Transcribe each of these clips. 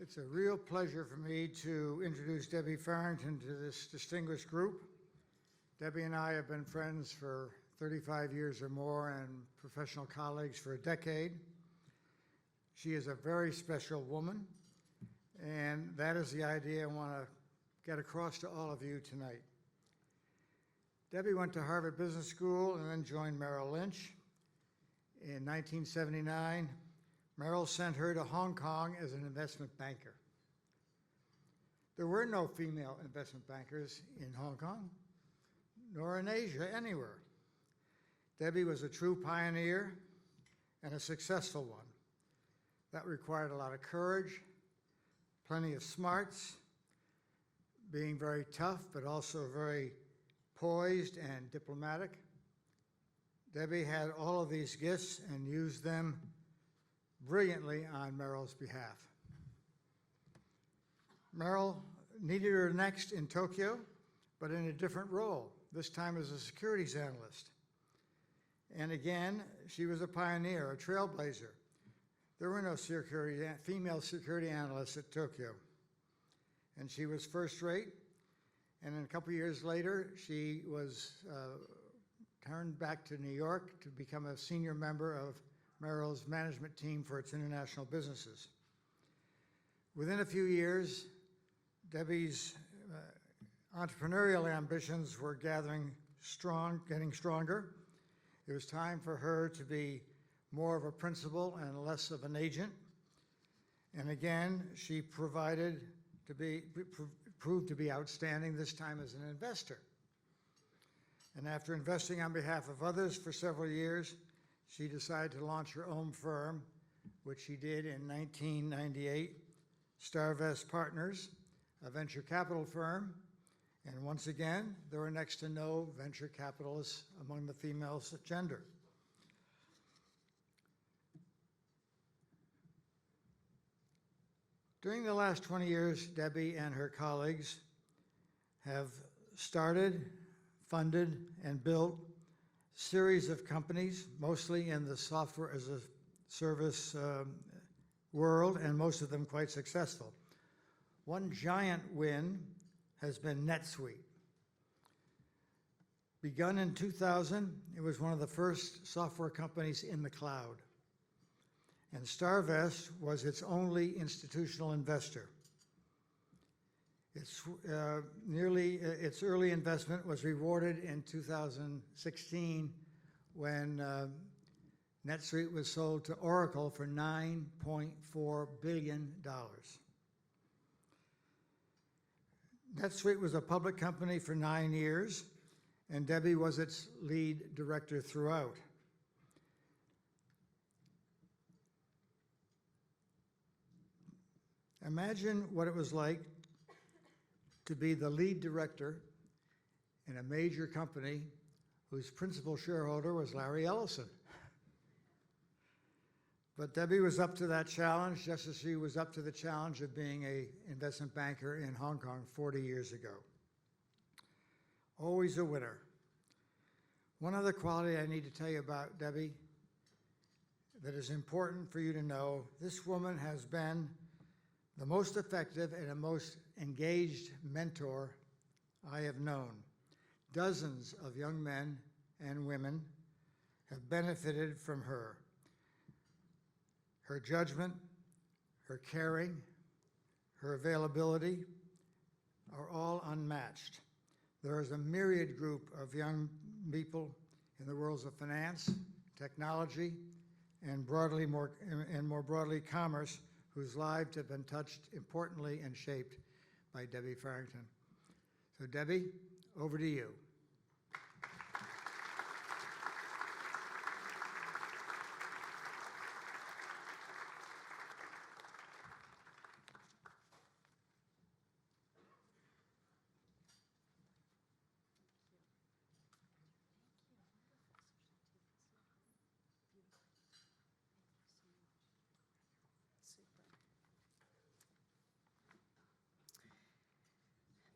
It's a real pleasure for me to introduce Debbie Farrington to this distinguished group. Debbie and I have been friends for 35 years or more and professional colleagues for a decade. She is a very special woman, and that is the idea I want to get across to all of you tonight. Debbie went to Harvard Business School and then joined Merrill Lynch. In 1979, Merrill sent her to Hong Kong as an investment banker. There were no female investment bankers in Hong Kong, nor in Asia, anywhere. Debbie was a true pioneer and a successful one. That required a lot of courage, plenty of smarts, being very tough, but also very poised and diplomatic. Debbie had all of these gifts and used them brilliantly on Merrill's behalf. Merrill needed her next in Tokyo, but in a different role, this time as a securities analyst. And again, she was a pioneer, a trailblazer. There were no female security analysts at Tokyo. And she was first rate, and then a couple years later, she was turned back to New York to become a senior member of Merrill's management team for its international businesses. Within a few years, Debbie's entrepreneurial ambitions were getting stronger. It was time for her to be more of a principal and less of an agent. And again, she proved to be outstanding, this time as an investor. And after investing on behalf of others for several years, she decided to launch her own firm, which she did in 1998, StarVest Partners, a venture capital firm. And once again, there were next to no venture capitalists among the females gender. During the last 20 years, Debbie and her colleagues have started, funded, and built series of companies, mostly in the software as a service world, and most of them quite successful. One giant win has been NetSuite. Begun in 2000, it was one of the first software companies in the cloud. And StarVest was its only institutional investor. Its early investment was rewarded in 2016 when NetSuite was sold to Oracle for $9.4 billion. NetSuite was a public company for 9 years, and Debbie was its lead director throughout. Imagine what it was like to be the lead director in a major company whose principal shareholder was Larry Ellison. But Debbie was up to that challenge, just as she was up to the challenge of being an investment banker in Hong Kong 40 years ago. Always a winner. One other quality I need to tell you about Debbie that is important for you to know: this woman has been the most effective and the most engaged mentor I have known. Dozens of young men and women have benefited from her. Her judgment, her caring, her availability are all unmatched. There is a myriad group of young people in the worlds of finance, technology, and more broadly commerce, whose lives have been touched importantly and shaped by Debbie Farrington. So Debbie, over to you.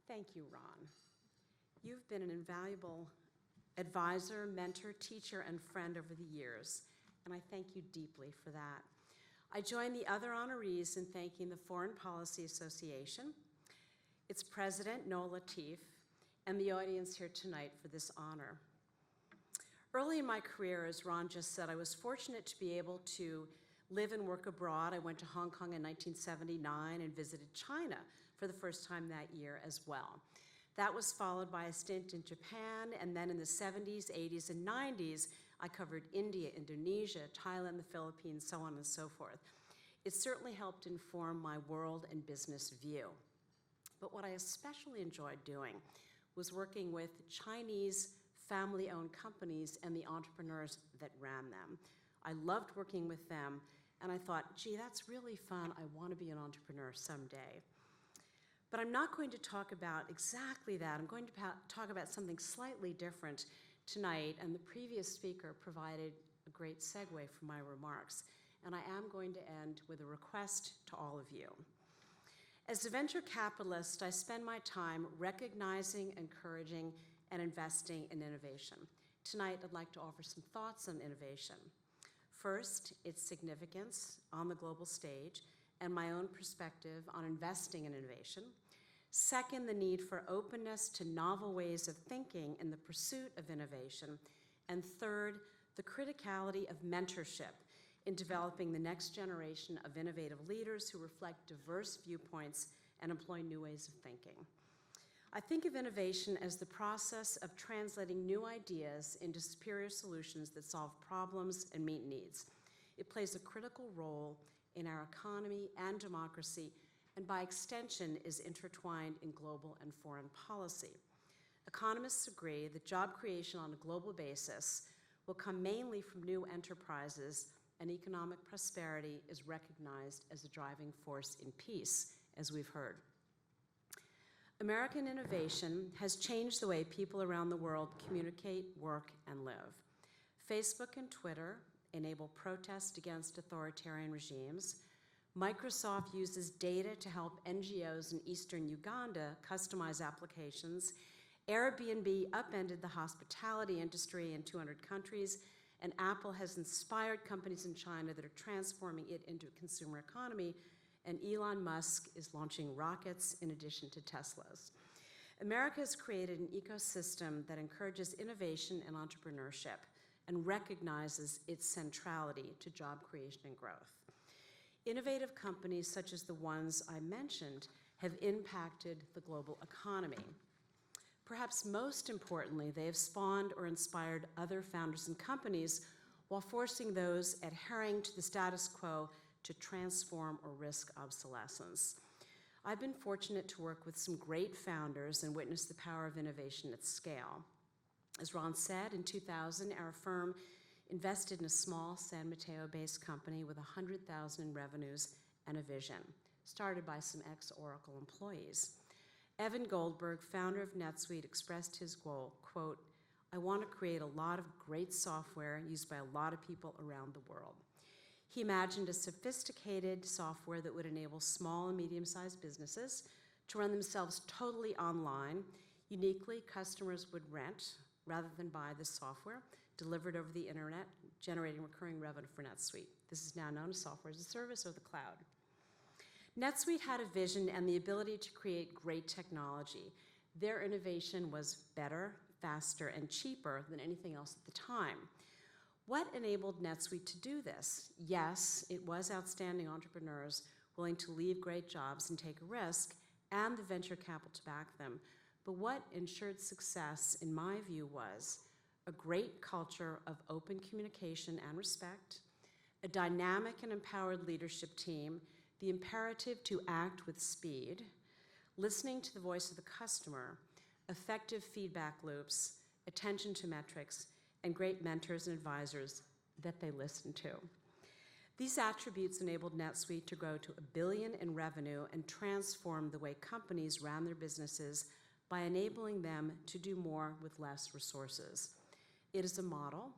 Thank you, Ron. You've been an invaluable advisor, mentor, teacher, and friend over the years, and I thank you deeply for that. I join the other honorees in thanking the Foreign Policy Association, its president, Noel Latif, and the audience here tonight for this honor. Early in my career, as Ron just said, I was fortunate to be able to live and work abroad. I went to Hong Kong in 1979 and visited China for the first time that year as well. That was followed by a stint in Japan, and then in the 70s, 80s, and 90s, I covered India, Indonesia, Thailand, the Philippines, so on and so forth. It certainly helped inform my world and business view. But what I especially enjoyed doing was working with Chinese family-owned companies and the entrepreneurs that ran them. I loved working with them, and I thought, gee, that's really fun. I want to be an entrepreneur someday. But I'm not going to talk about exactly that. I'm going to talk about something slightly different tonight, and the previous speaker provided a great segue for my remarks. And I am going to end with a request to all of you. As a venture capitalist, I spend my time recognizing, encouraging, and investing in innovation. Tonight, I'd like to offer some thoughts on innovation. First, its significance on the global stage and my own perspective on investing in innovation. Second, the need for openness to novel ways of thinking in the pursuit of innovation. And third, the criticality of mentorship in developing the next generation of innovative leaders who reflect diverse viewpoints and employ new ways of thinking. I think of innovation as the process of translating new ideas into superior solutions that solve problems and meet needs. It plays a critical role in our economy and democracy, and by extension is intertwined in global and foreign policy. Economists agree that job creation on a global basis will come mainly from new enterprises, and economic prosperity is recognized as a driving force in peace, as we've heard. American innovation has changed the way people around the world communicate, work, and live. Facebook and Twitter enable protest against authoritarian regimes. Microsoft uses data to help NGOs in eastern Uganda customize applications. Airbnb upended the hospitality industry in 200 countries, and Apple has inspired companies in China that are transforming it into a consumer economy, and Elon Musk is launching rockets in addition to Teslas. America has created an ecosystem that encourages innovation and entrepreneurship and recognizes its centrality to job creation and growth. Innovative companies such as the ones I mentioned have impacted the global economy. Perhaps most importantly, they have spawned or inspired other founders and companies while forcing those adhering to the status quo to transform or risk obsolescence. I've been fortunate to work with some great founders and witness the power of innovation at scale. As Ron said, in 2000, our firm invested in a small San Mateo-based company with $100,000 in revenues and a vision, started by some ex-Oracle employees. Evan Goldberg, founder of NetSuite, expressed his goal, quote, "I want to create a lot of great software used by a lot of people around the world." He imagined a sophisticated software that would enable small and medium-sized businesses to run themselves totally online. Uniquely, customers would rent rather than buy the software, delivered over the internet, generating recurring revenue for NetSuite. This is now known as software as a service or the cloud. NetSuite had a vision and the ability to create great technology. Their innovation was better, faster, and cheaper than anything else at the time. What enabled NetSuite to do this? Yes, it was outstanding entrepreneurs willing to leave great jobs and take a risk, and the venture capital to back them. But what ensured success, in my view, was a great culture of open communication and respect, a dynamic and empowered leadership team, the imperative to act with speed, listening to the voice of the customer, effective feedback loops, attention to metrics, and great mentors and advisors that they listen to. These attributes enabled NetSuite to grow to $1 billion in revenue and transform the way companies ran their businesses by enabling them to do more with less resources. It is a model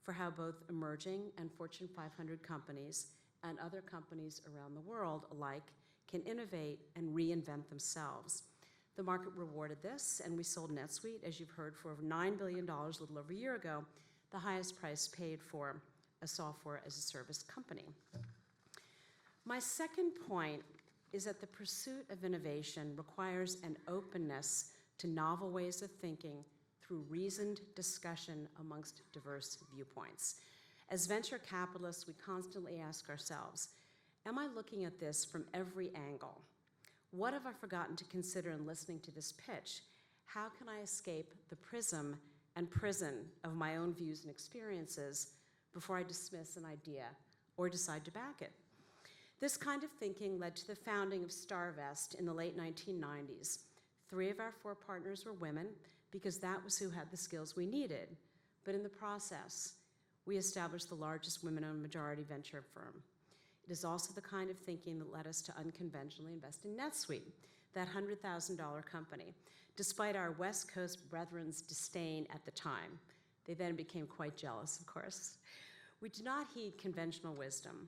for how both emerging and Fortune 500 companies and other companies around the world alike can innovate and reinvent themselves. The market rewarded this, and we sold NetSuite, as you've heard, for over $9 billion a little over a year ago, the highest price paid for a software as a service company. My second point is that the pursuit of innovation requires an openness to novel ways of thinking through reasoned discussion amongst diverse viewpoints. As venture capitalists, we constantly ask ourselves, am I looking at this from every angle? What have I forgotten to consider in listening to this pitch? How can I escape the prism and prison of my own views and experiences before I dismiss an idea or decide to back it? This kind of thinking led to the founding of StarVest in the late 1990s. 3 of our 4 partners were women because that was who had the skills we needed. But in the process, we established the largest women-owned majority venture firm. It is also the kind of thinking that led us to unconventionally invest in NetSuite, that $100,000 company, despite our West Coast brethren's disdain at the time. They then became quite jealous, of course. We did not heed conventional wisdom.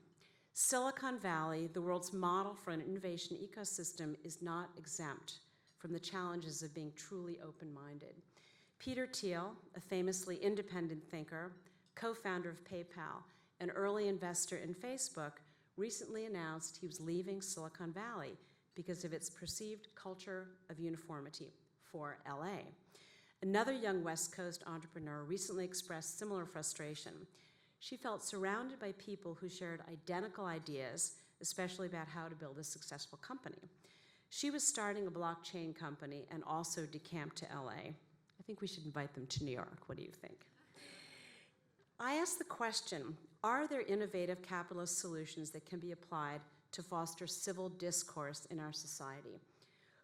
Silicon Valley, the world's model for an innovation ecosystem, is not exempt from the challenges of being truly open-minded. Peter Thiel, a famously independent thinker, co-founder of PayPal, an early investor in Facebook, recently announced he was leaving Silicon Valley because of its perceived culture of uniformity for LA. Another young West Coast entrepreneur recently expressed similar frustration. She felt surrounded by people who shared identical ideas, especially about how to build a successful company. She was starting a blockchain company and also decamped to LA. I think we should invite them to New York. What do you think? I asked the question, are there innovative capitalist solutions that can be applied to foster civil discourse in our society?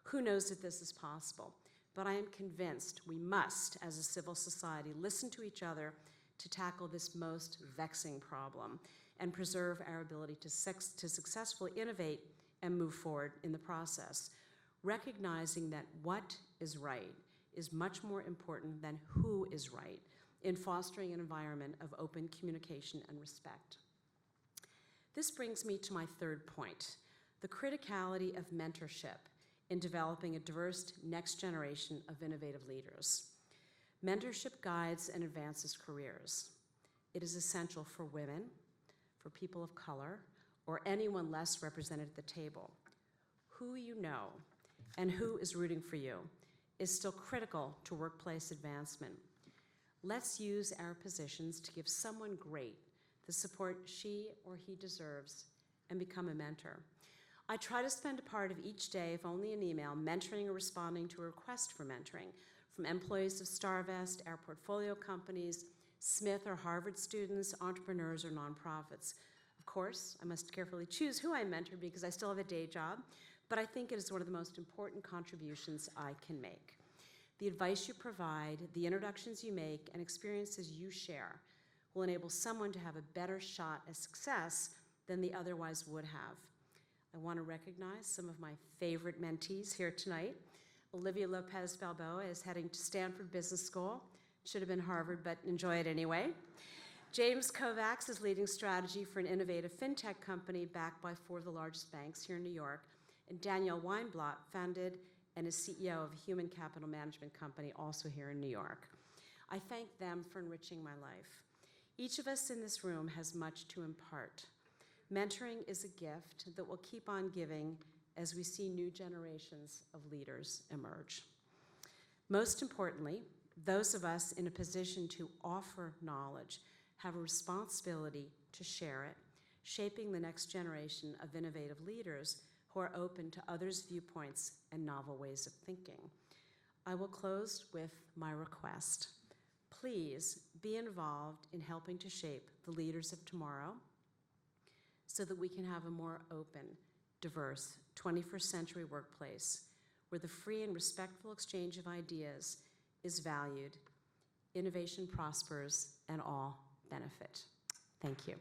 Who knows if this is possible? But I am convinced we must, as a civil society, listen to each other to tackle this most vexing problem and preserve our ability to successfully innovate and move forward in the process, recognizing that what is right is much more important than who is right in fostering an environment of open communication and respect. This brings me to my third point, the criticality of mentorship in developing a diverse next generation of innovative leaders. Mentorship guides and advances careers. It is essential for women, for people of color, or anyone less represented at the table. Who you know and who is rooting for you is still critical to workplace advancement. Let's use our positions to give someone great the support she or he deserves and become a mentor. I try to spend a part of each day, if only an email, mentoring or responding to a request for mentoring from employees of StarVest, our portfolio companies, Smith or Harvard students, entrepreneurs, or nonprofits. Of course, I must carefully choose who I mentor because I still have a day job, but I think it is one of the most important contributions I can make. The advice you provide, the introductions you make, and experiences you share will enable someone to have a better shot at success than they otherwise would have. I want to recognize some of my favorite mentees here tonight. Olivia Lopez Balboa is heading to Stanford Business School. Should have been Harvard, but enjoy it anyway. James Kovacs is leading strategy for an innovative fintech company backed by 4 of the largest banks here in New York. And Danielle Weinblatt founded and is CEO of a human capital management company also here in New York. I thank them for enriching my life. Each of us in this room has much to impart. Mentoring is a gift that will keep on giving as we see new generations of leaders emerge. Most importantly, those of us in a position to offer knowledge have a responsibility to share it, shaping the next generation of innovative leaders who are open to others' viewpoints and novel ways of thinking. I will close with my request. Please be involved in helping to shape the leaders of tomorrow so that we can have a more open, diverse 21st century workplace where the free and respectful exchange of ideas is valued, innovation prospers, and all benefit. Thank you.